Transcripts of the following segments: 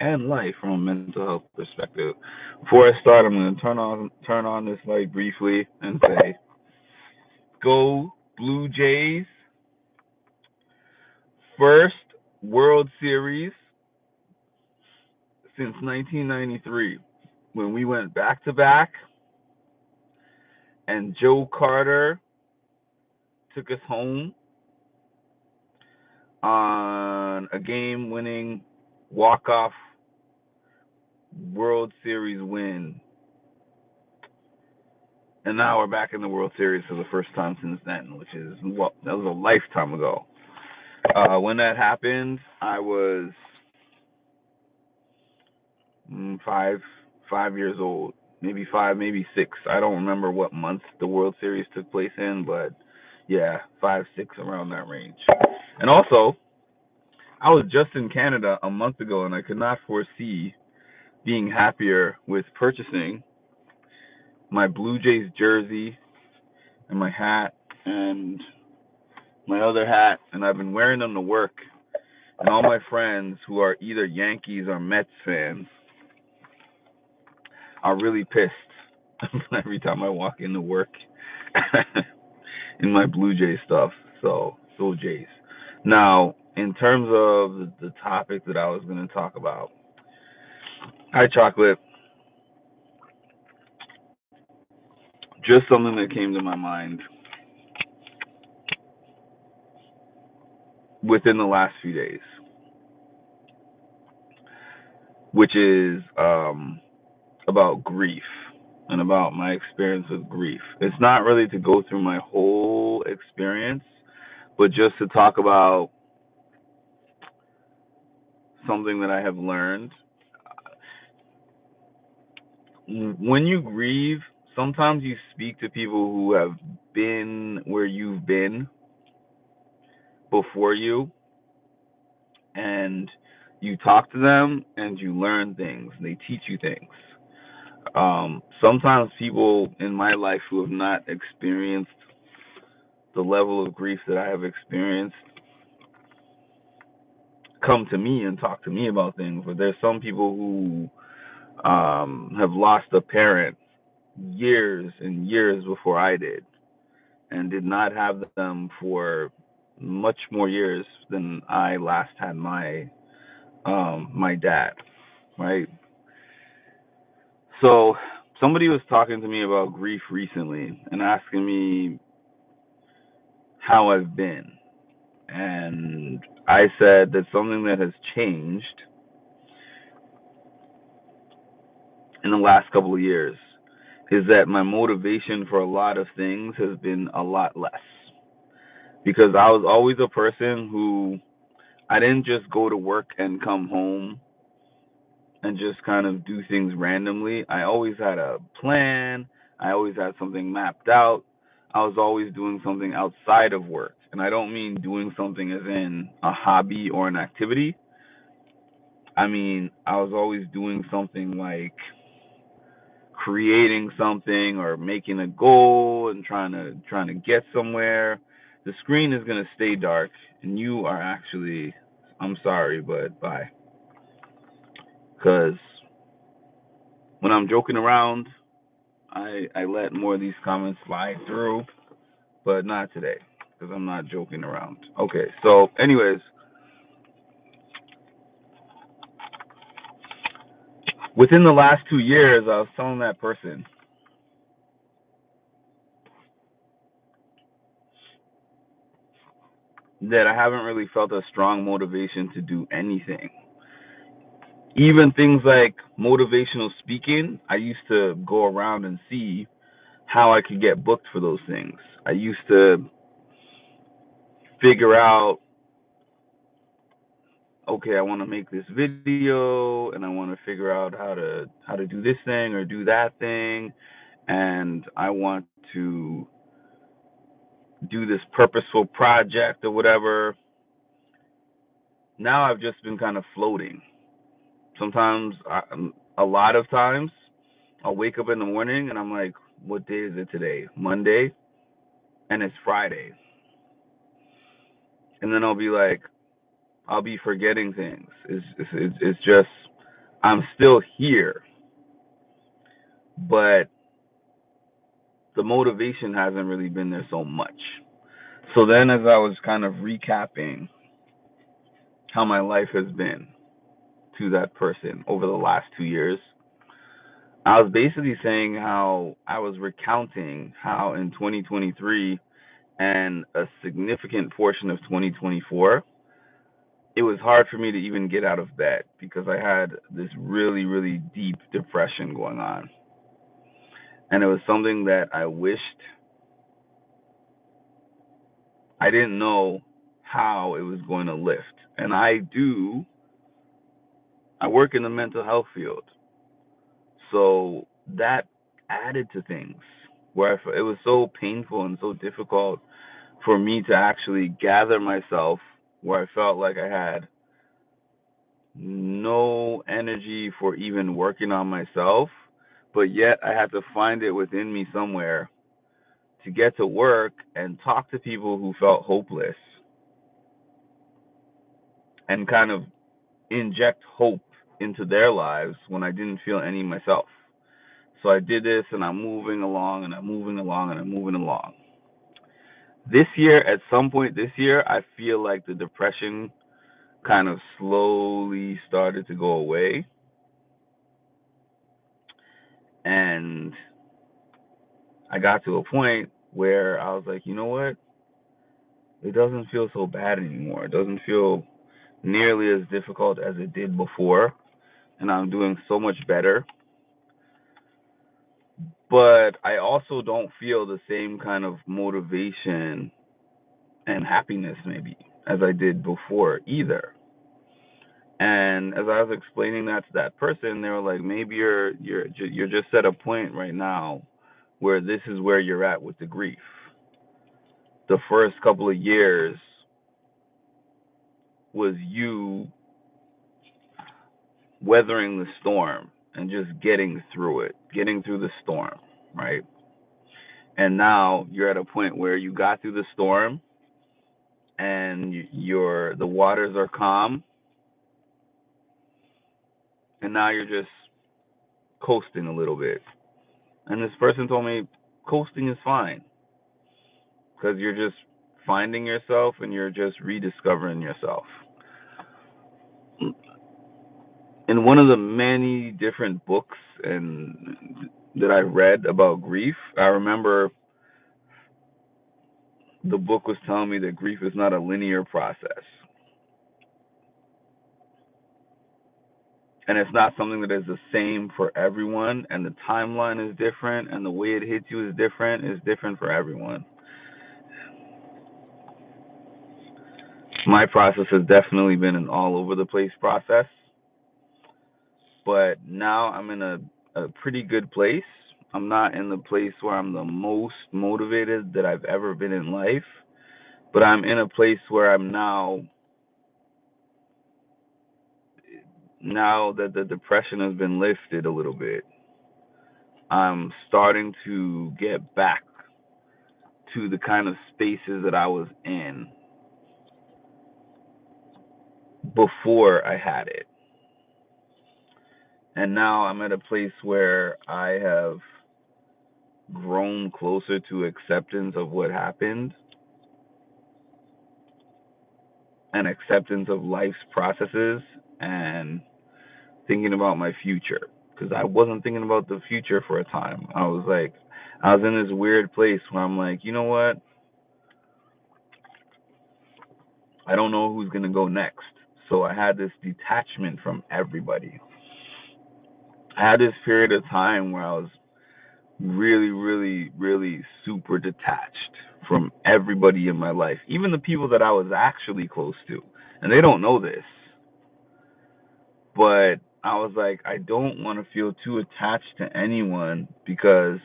and life from a mental health perspective. Before I start, I'm going to turn on this light briefly and say, "Go Blue Jays! First World Series since 1993, when we went back to back, and Joe Carter took us home on a game-winning walk-off World Series win. And now we're back in the World Series for the first time since then, which is, well, that was a lifetime ago. When that happened, I was five years old, maybe five, maybe six. I don't remember what month the World Series took place in, but yeah, 5, 6, around that range. And also, I was just in Canada a month ago, and I could not foresee being happier with purchasing my Blue Jays jersey and my hat and my other hat, and I've been wearing them to work. And all my friends who are either Yankees or Mets fans are really pissed every time I walk into work in my Blue Jay stuff. So, go Jays. Now, in terms of the topic that I was going to talk about, hi, Chocolate. Just something that came to my mind within the last few days, which is about grief and about my experience with grief. It's not really to go through my whole experience, but just to talk about something that I have learned. When you grieve, sometimes you speak to people who have been where you've been before you, and you talk to them and you learn things, and they teach you things. Sometimes people in my life who have not experienced the level of grief that I have experienced come to me and talk to me about things. But there's some people who have lost a parent years and years before I did, and did not have them for much more years than I last had my dad, right? So somebody was talking to me about grief recently and asking me how I've been. And I said that something that has changed in the last couple of years is that my motivation for a lot of things has been a lot less. Because I was always a person who, I didn't just go to work and come home and just kind of do things randomly. I always had a plan. I always had something mapped out. I was always doing something outside of work. And I don't mean doing something as in a hobby or an activity. I mean, I was always doing something like creating something or making a goal and trying to get somewhere. The screen is going to stay dark, and you are actually, I'm sorry, but bye. Because when I'm joking around, I let more of these comments slide through, but not today because I'm not joking around. Okay, so anyways, within the last 2 years, I was telling that person that I haven't really felt a strong motivation to do anything. Even things like motivational speaking, I used to go around and see how I could get booked for those things. I used to figure out, okay, I want to make this video and I want to figure out how to do this thing or do that thing, and I want to do this purposeful project or whatever. Now I've just been kind of floating. Sometimes, a lot of times, I'll wake up in the morning and I'm like, what day is it today? Monday, and it's Friday. And then I'll be like, I'll be forgetting things. It's just I'm still here, but the motivation hasn't really been there so much. So then, as I was kind of recapping how my life has been to that person over the last 2 years, I was basically saying how I was recounting how in 2023 and a significant portion of 2024, it was hard for me to even get out of bed because I had this really, really deep depression going on. And it was something that I wished I didn't know how it was going to lift. And I work in the mental health field. So that added to things where it was so painful and so difficult for me to actually gather myself, where I felt like I had no energy for even working on myself, but yet I had to find it within me somewhere to get to work and talk to people who felt hopeless and kind of inject hope into their lives when I didn't feel any myself. So I did this, and I'm moving along and I'm moving along and I'm moving along. This year, at some point this year, I feel like the depression kind of slowly started to go away. And I got to a point where I was like, you know what? It doesn't feel so bad anymore. It doesn't feel nearly as difficult as it did before. And I'm doing so much better. But I also don't feel the same kind of motivation and happiness, maybe, as I did before either. And as I was explaining that to that person, they were like, maybe you're just at a point right now where this is where you're at with the grief. The first couple of years was you weathering the storm and just getting through it, getting through the storm, right? And now you're at a point where you got through the storm and the waters are calm, and now you're just coasting a little bit. And this person told me coasting is fine because you're just finding yourself and you're just rediscovering yourself. In one of the many different books and that I read about grief, I remember the book was telling me that grief is not a linear process. And it's not something that is the same for everyone, and the timeline is different, and the way it hits you is different for everyone. My process has definitely been an all over the place process, but now I'm in a pretty good place. I'm not in the place where I'm the most motivated that I've ever been in life, but I'm in a place where I'm now that the depression has been lifted a little bit. I'm starting to get back to the kind of spaces that I was in before I had it. And now I'm at a place where I have grown closer to acceptance of what happened and acceptance of life's processes and thinking about my future. Because I wasn't thinking about the future for a time. I was in this weird place where I'm like, you know what? I don't know who's going to go next. So I had this detachment from everybody. I had this period of time where I was really, really, really super detached from everybody in my life, even the people that I was actually close to. And they don't know this, but I was like, I don't want to feel too attached to anyone because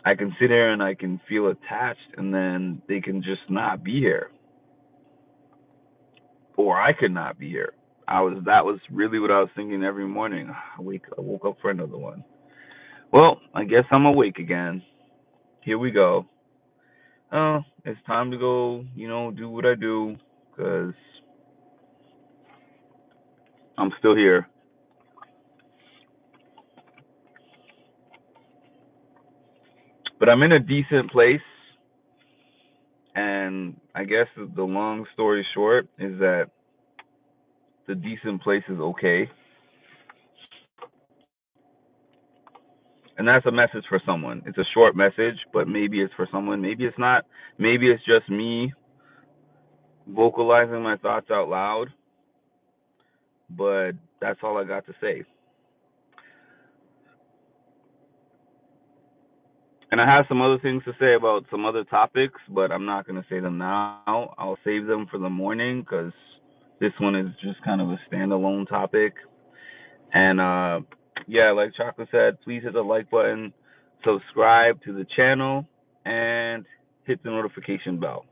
I can sit here and I can feel attached and then they can just not be here. Or I could not be here. That was really what I was thinking every morning. I woke up for another one. Well, I guess I'm awake again. Here we go. Oh, it's time to go, do what I do, because I'm still here. But I'm in a decent place. And I guess the long story short is that the decent place is okay. And that's a message for someone. It's a short message, but maybe it's for someone. Maybe it's not. Maybe it's just me vocalizing my thoughts out loud. But that's all I got to say. And I have some other things to say about some other topics, but I'm not going to say them now. I'll save them for the morning because this one is just kind of a standalone topic. And yeah, like Chocolate said, please hit the like button, subscribe to the channel, and hit the notification bell.